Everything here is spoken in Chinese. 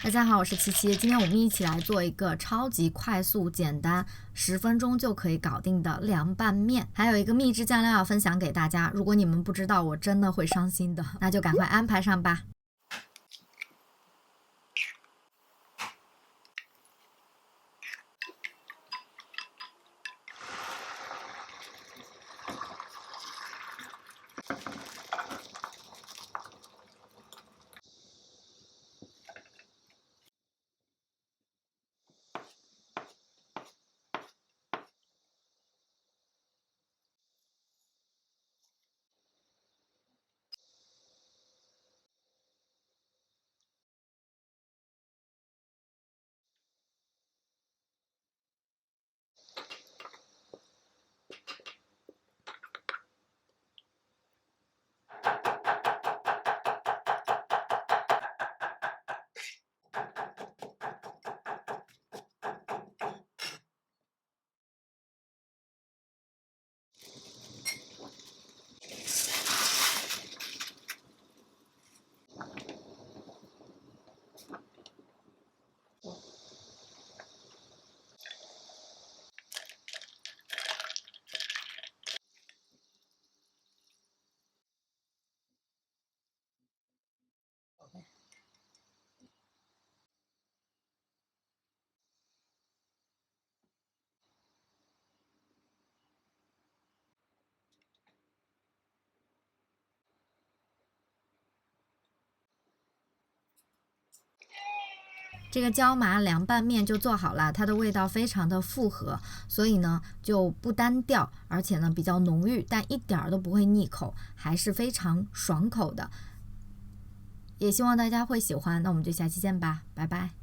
大家好，我是琪琪，今天我们一起来做一个超级快速简单10分钟就可以搞定的凉拌面，还有一个秘制酱料要分享给大家，如果你们不知道我真的会伤心的，那就赶快安排上吧。这个椒麻凉拌面就做好了，它的味道非常的复合，所以呢就不单调，而且呢比较浓郁，但一点都不会腻口，还是非常爽口的。也希望大家会喜欢，那我们就下期见吧，拜拜。